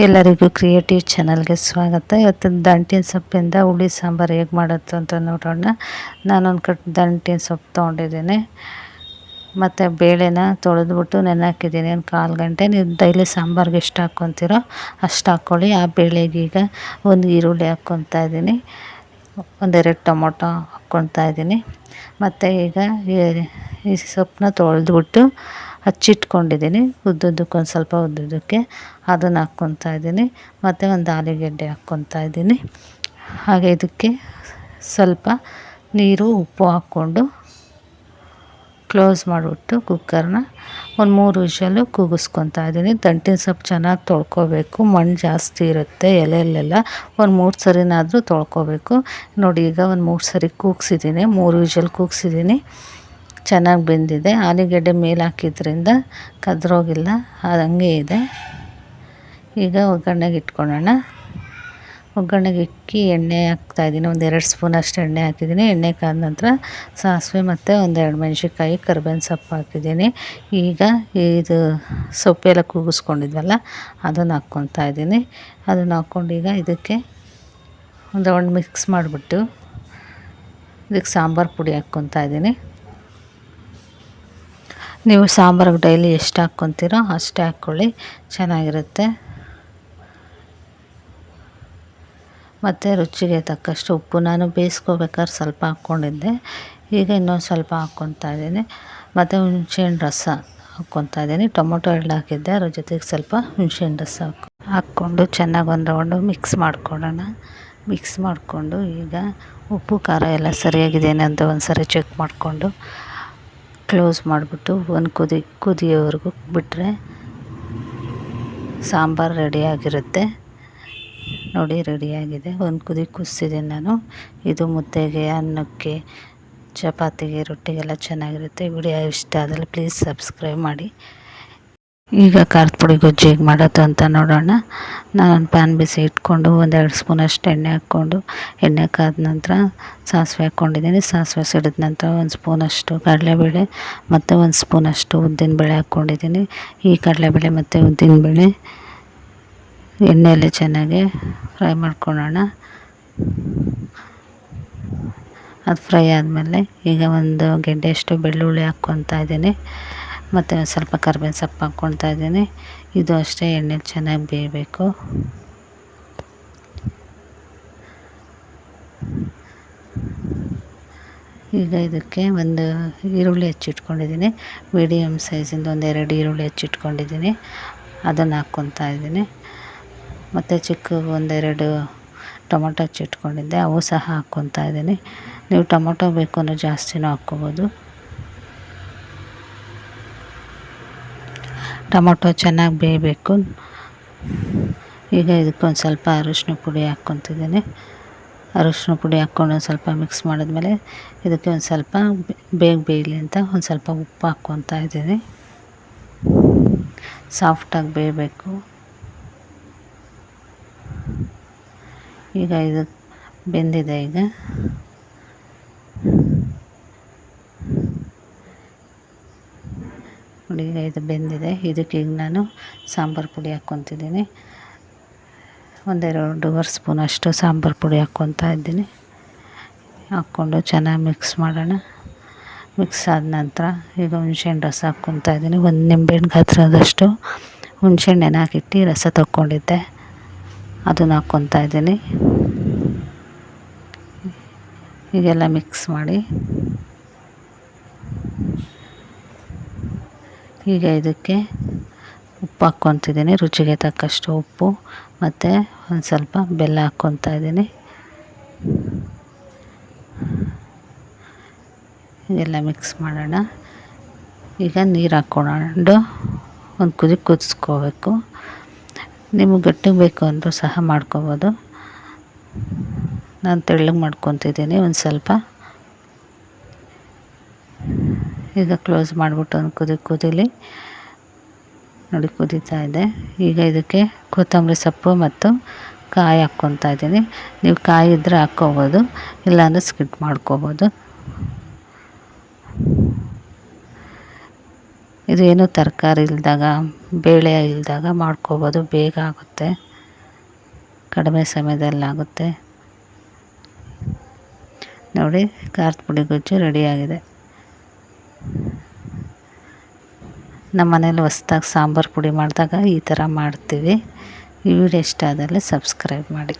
ಎಲ್ಲರಿಗೂ ಕ್ರಿಯೇಟಿವ್ ಚಾನಲ್ಗೆ ಸ್ವಾಗತ. ಇವತ್ತು ದಂಟಿನ ಸೊಪ್ಪಿಂದ ಹುಳಿ ಸಾಂಬಾರು ಹೇಗೆ ಮಾಡೋದು ಅಂತ ನೋಡೋಣ. ನಾನೊಂದು ಕಟ್ ದಂಟಿನ ಸೊಪ್ಪು ತೊಗೊಂಡಿದ್ದೀನಿ. ಮತ್ತು ಬೇಳೆನ ತೊಳೆದ್ಬಿಟ್ಟು ನೆನೆ ಹಾಕಿದ್ದೀನಿ ಒಂದು 1/4 ಗಂಟೆ. ನೀವು ಡೈಲಿ ಸಾಂಬಾರಿಗೆ ಎಷ್ಟು ಹಾಕ್ಕೊತೀರೋ ಅಷ್ಟು ಹಾಕ್ಕೊಳ್ಳಿ. ಆ ಬೇಳೆಗೆ ಈಗ ಒಂದು ಈರುಳ್ಳಿ ಹಾಕ್ಕೊತಾ ಇದ್ದೀನಿ, ಒಂದೆರಡು ಟೊಮೊಟೊ ಹಾಕ್ಕೊತಾ ಇದ್ದೀನಿ. ಮತ್ತು ಈಗ ಈ ಸೊಪ್ಪನ್ನ ತೊಳೆದ್ಬಿಟ್ಟು ಹಚ್ಚಿಟ್ಕೊಂಡಿದ್ದೀನಿ, ಉದ್ದುದ್ದಕ್ಕೆ ಒಂದು ಸ್ವಲ್ಪ ಉದ್ದುದ್ದಕ್ಕೆ ಅದನ್ನು ಹಾಕ್ಕೊತಾ ಇದ್ದೀನಿ. ಮತ್ತು ಒಂದು ಆಲೂಗೆಡ್ಡೆ ಹಾಕ್ಕೊತಾ ಇದ್ದೀನಿ. ಹಾಗೆ ಇದಕ್ಕೆ ಸ್ವಲ್ಪ ನೀರು ಉಪ್ಪು ಹಾಕ್ಕೊಂಡು ಕ್ಲೋಸ್ ಮಾಡಿಬಿಟ್ಟು ಕುಕ್ಕರ್ನ ಒಂದು 3 ವಿಷಲು ಕೂಗಿಸ್ಕೊತಾ ಇದ್ದೀನಿ. ದಂಟಿನ ಸೊಪ್ಪು ಚೆನ್ನಾಗಿ ತೊಳ್ಕೊಬೇಕು, ಮಣ್ಣು ಜಾಸ್ತಿ ಇರುತ್ತೆ ಎಲೆಯಲ್ಲೆಲ್ಲ. ಒಂದು 3 ಸರಿನಾದರೂ ತೊಳ್ಕೊಬೇಕು. ನೋಡಿ, ಈಗ ಒಂದು 3 ಸರಿ ಕೂಗಿಸಿದ್ದೀನಿ, 3 ವಿಷಲ್ ಕೂಗಿಸಿದ್ದೀನಿ. ಚೆನ್ನಾಗಿ ಬೆಂದಿದೆ. ಆಲೂಗೆಡ್ಡೆ ಮೇಲೆ ಹಾಕಿದ್ರಿಂದ ಕದ್ರೋಗಿಲ್ಲ, ಅದು ಹಂಗೆ ಇದೆ. ಈಗ ಒಗ್ಗರಣೆಗೆ ಇಟ್ಕೊಳ್ಳೋಣ. ಒಗ್ಗರಣೆಗೆ ಇಕ್ಕಿ ಎಣ್ಣೆ ಹಾಕ್ತಾಯಿದ್ದೀನಿ. ಒಂದು 2 ಸ್ಪೂನಷ್ಟು ಎಣ್ಣೆ ಹಾಕಿದ್ದೀನಿ. ಎಣ್ಣೆ ಕಾದ ನಂತರ ಸಾಸಿವೆ ಮತ್ತು 1-2 ಮೆಣಸಿನ್ಕಾಯಿ, ಕರಿಬೇವಿನ ಸೊಪ್ಪು ಹಾಕಿದ್ದೀನಿ. ಈಗ ಇದು ಸೊಪ್ಪೆಲ್ಲ ಕೂಗಿಸ್ಕೊಂಡಿದ್ವಲ್ಲ ಅದನ್ನು ಹಾಕ್ಕೊತಾ ಇದ್ದೀನಿ. ಅದನ್ನು ಹಾಕ್ಕೊಂಡು ಈಗ ಇದಕ್ಕೆ ಒಂದು ರೌಂಡ್ ಮಿಕ್ಸ್ ಮಾಡಿಬಿಟ್ಟು ಇದಕ್ಕೆ ಸಾಂಬಾರು ಪುಡಿ ಹಾಕ್ಕೊತಾ ಇದ್ದೀನಿ. ನೀವು ಸಾಂಬಾರಿಗೆ ಡೈಲಿ ಎಷ್ಟು ಹಾಕ್ಕೊತೀರೋ ಅಷ್ಟೇ ಹಾಕ್ಕೊಳ್ಳಿ, ಚೆನ್ನಾಗಿರುತ್ತೆ. ಮತ್ತು ರುಚಿಗೆ ತಕ್ಕಷ್ಟು ಉಪ್ಪು, ನಾನು ಬೇಯಿಸ್ಕೋಬೇಕಾದ್ರೆ ಸ್ವಲ್ಪ ಹಾಕ್ಕೊಂಡಿದ್ದೆ, ಈಗ ಇನ್ನೊಂದು ಸ್ವಲ್ಪ ಹಾಕ್ಕೊತಾ ಇದ್ದೀನಿ. ಮತ್ತು ಹುಣಸೆಹಣ್ಣು ರಸ ಹಾಕ್ಕೊತಾ ಇದ್ದೀನಿ. ಟೊಮೊಟೊ 2 ಹಾಕಿದ್ದೆ, ಅದ್ರ ಜೊತೆಗೆ ಸ್ವಲ್ಪ ಹುಣಸೆಹಣ್ಣು ರಸ ಹಾಕ್ಕೊಂಡು ಚೆನ್ನಾಗಿ ಒಂದು ರೌಂಡು ಮಿಕ್ಸ್ ಮಾಡ್ಕೊಳ್ಳೋಣ. ಮಿಕ್ಸ್ ಮಾಡಿಕೊಂಡು ಈಗ ಉಪ್ಪು ಖಾರ ಎಲ್ಲ ಸರಿಯಾಗಿದೆ ಅಂತ ಒಂದು ಸರಿ ಚೆಕ್ ಮಾಡಿಕೊಂಡು ಕ್ಲೋಸ್ ಮಾಡಿಬಿಟ್ಟು ಒಂದು ಕುದಿಯೋವರೆಗೂ ಬಿಟ್ಟರೆ ಸಾಂಬಾರು ರೆಡಿಯಾಗಿರುತ್ತೆ. ನೋಡಿ, ರೆಡಿಯಾಗಿದೆ. ಒಂದು ಕುದಿಸಿದ್ದೀನಿ ನಾನು. ಇದು ಮುದ್ದೆಗೆ, ಅನ್ನಕ್ಕೆ, ಚಪಾತಿಗೆ, ರೊಟ್ಟಿಗೆಲ್ಲ ಚೆನ್ನಾಗಿರುತ್ತೆ. ವಿಡಿಯೋ ಇಷ್ಟ ಆದಲ್ಲಿ ಪ್ಲೀಸ್ ಸಬ್ಸ್ಕ್ರೈಬ್ ಮಾಡಿ. ಈಗ ಖಾರದ ಪುಡಿ ಗೊಜ್ಜು ಹೇಗೆ ಮಾಡೋದು ಅಂತ ನೋಡೋಣ. ನಾನೊಂದು ಪ್ಯಾನ್ ಬಿಸಿ ಇಟ್ಕೊಂಡು 1-2 ಸ್ಪೂನಷ್ಟು ಎಣ್ಣೆ ಹಾಕ್ಕೊಂಡು, ಎಣ್ಣೆ ಕಾದ ನಂತರ ಸಾಸಿವೆ ಹಾಕ್ಕೊಂಡಿದ್ದೀನಿ. ಸಾಸಿವೆ ಸಿಡಿದ ನಂತರ 1 ಸ್ಪೂನಷ್ಟು ಕಡಲೆಬೇಳೆ ಮತ್ತು 1 ಸ್ಪೂನಷ್ಟು ಉದ್ದಿನಬೇಳೆ ಹಾಕ್ಕೊಂಡಿದ್ದೀನಿ. ಈ ಕಡಲೆಬೇಳೆ ಮತ್ತು ಉದ್ದಿನಬೇಳೆ ಎಣ್ಣೆಯಲ್ಲಿ ಚೆನ್ನಾಗಿ ಫ್ರೈ ಮಾಡ್ಕೊಳ್ಳೋಣ. ಅದು ಫ್ರೈ ಆದಮೇಲೆ ಈಗ ಒಂದು ಗೆಡ್ಡೆಯಷ್ಟು ಬೆಳ್ಳುಳ್ಳಿ ಹಾಕ್ಕೊತಾ ಇದ್ದೀನಿ. ಮತ್ತು ಒಂದು ಸ್ವಲ್ಪ ಕರಿಬೇವಿನ ಸೊಪ್ಪು ಹಾಕ್ಕೊತಾ ಇದ್ದೀನಿ. ಇದು ಅಷ್ಟೇ ಎಣ್ಣೆಲಿ ಚೆನ್ನಾಗಿ ಬೇಯಬೇಕು. ಈಗ ಇದಕ್ಕೆ ಒಂದು ಈರುಳ್ಳಿ ಹೆಚ್ಚಿಟ್ಕೊಂಡಿದ್ದೀನಿ, ಮೀಡಿಯಮ್ ಸೈಜಿಂದ 1-2 ಈರುಳ್ಳಿ ಹೆಚ್ಚಿಟ್ಕೊಂಡಿದ್ದೀನಿ, ಅದನ್ನು ಹಾಕ್ಕೊತಾ ಇದ್ದೀನಿ. ಮತ್ತು ಚಿಕ್ಕ 1-2 ಟೊಮೊಟೊ ಹೆಚ್ಚಿಟ್ಕೊಂಡಿದ್ದೆ, ಅವು ಸಹ ಹಾಕ್ಕೊತಾ ಇದ್ದೀನಿ. ನೀವು ಟೊಮೊಟೊ ಬೇಕು ಅಂದರೆ ಜಾಸ್ತಿನೂ ಹಾಕ್ಕೋಬೋದು. ಟೊಮೊಟೊ ಚೆನ್ನಾಗಿ ಬೇಯಬೇಕು. ಈಗ ಇದಕ್ಕೊಂದು ಸ್ವಲ್ಪ ಅರಿಶಿನ ಪುಡಿ ಹಾಕ್ಕೊತಿದ್ದೀನಿ. ಅರಿಶಿನ ಪುಡಿ ಹಾಕ್ಕೊಂಡು ಒಂದು ಸ್ವಲ್ಪ ಮಿಕ್ಸ್ ಮಾಡಿದ್ಮೇಲೆ ಇದಕ್ಕೆ ಒಂದು ಸ್ವಲ್ಪ ಬೇಗ ಬೇಯಲಿ ಅಂತ ಒಂದು ಸ್ವಲ್ಪ ಉಪ್ಪು ಹಾಕ್ಕೊತಾ ಇದ್ದೀನಿ. ಸಾಫ್ಟಾಗಿ ಬೇಯಬೇಕು. ಈಗ ಇದು ಬೆಂದಿದೆ. ಈಗ ನೋಡಿ, ಈಗ ಇದು ಬೆಂದಿದೆ. ಇದಕ್ಕೆ ಈಗ ನಾನು ಸಾಂಬಾರು ಪುಡಿ ಹಾಕ್ಕೊತಿದ್ದೀನಿ. 1-2 ಸ್ಪೂನಷ್ಟು ಸಾಂಬಾರು ಪುಡಿ ಹಾಕ್ಕೊತಾ ಇದ್ದೀನಿ. ಹಾಕ್ಕೊಂಡು ಚೆನ್ನಾಗಿ ಮಿಕ್ಸ್ ಮಾಡೋಣ. ಮಿಕ್ಸ್ ಆದ ನಂತರ ಈಗ ಹುಣಸೆಹಣ್ಣು ರಸ ಹಾಕ್ಕೊತಾ ಇದ್ದೀನಿ. 1 ನಿಂಬೆಹಣ್ಣು ಗಾತ್ರದಷ್ಟು ಹುಣಸೆಹಣ್ಣು ನೆನೆ ಹಾಕಿಟ್ಟು ರಸ ತಗೊಂಡಿದ್ದೆ, ಅದನ್ನು ಹಾಕ್ಕೊತಾ ಇದ್ದೀನಿ. ಹೀಗೆಲ್ಲ ಮಿಕ್ಸ್ ಮಾಡಿ ಈಗ ಇದಕ್ಕೆ ಉಪ್ಪು ಹಾಕ್ಕೊತಿದ್ದೀನಿ, ರುಚಿಗೆ ತಕ್ಕಷ್ಟು ಉಪ್ಪು, ಮತ್ತು ಒಂದು ಸ್ವಲ್ಪ ಬೆಲ್ಲ ಹಾಕ್ಕೊತಾ ಇದ್ದೀನಿ. ಇದೆಲ್ಲ ಮಿಕ್ಸ್ ಮಾಡೋಣ. ಈಗ ನೀರು ಹಾಕ್ಕೊಂಡು ಒಂದು ಕುದಿಸ್ಕೋಬೇಕು. ನಿಮಗೆ ಗಟ್ಟಿಗೆ ಬೇಕು ಅಂದರೂ ಸಹ ಮಾಡ್ಕೋಬೋದು. ನಾನು ತೆಳ್ಳಗೆ ಮಾಡ್ಕೊತಿದ್ದೀನಿ ಒಂದು ಸ್ವಲ್ಪ. ಈಗ ಕ್ಲೋಸ್ ಮಾಡಿಬಿಟ್ಟು ಒಂದು ಕುದೀಲಿ. ನೋಡಿ, ಕುದೀತಾ ಇದೆ. ಈಗ ಇದಕ್ಕೆ ಕೊತ್ತಂಬರಿ ಸೊಪ್ಪು ಮತ್ತು ಕಾಯಿ ಹಾಕ್ಕೊತಾ ಇದ್ದೀನಿ. ನೀವು ಕಾಯಿ ಇದ್ದರೆ ಹಾಕ್ಕೋಬೋದು, ಇಲ್ಲಾಂದರೆ ಸ್ಕಿಪ್ ಮಾಡ್ಕೋಬೋದು. ಇದು ಏನು ತರಕಾರಿ ಇಲ್ಲದಾಗ, ಬೇಳೆ ಇಲ್ಲದಾಗ ಮಾಡ್ಕೋಬೋದು. ಬೇಗ ಆಗುತ್ತೆ, ಕಡಿಮೆ ಸಮಯದಲ್ಲಾಗುತ್ತೆ. ನೋಡಿ, ಖಾರದ ಪುಡಿ ಗೊಜ್ಜು ರೆಡಿಯಾಗಿದೆ. ನಮ್ಮ ಮನೇಲಿ ಹೊಸ್ದಾಗಿ ಸಾಂಬಾರು ಪುಡಿ ಮಾಡಿದಾಗ ಈ ಥರ ಮಾಡ್ತೀವಿ. ಈ ವಿಡಿಯೋ ಇಷ್ಟ ಆದಲ್ಲಿ ಸಬ್ಸ್ಕ್ರೈಬ್ ಮಾಡಿ.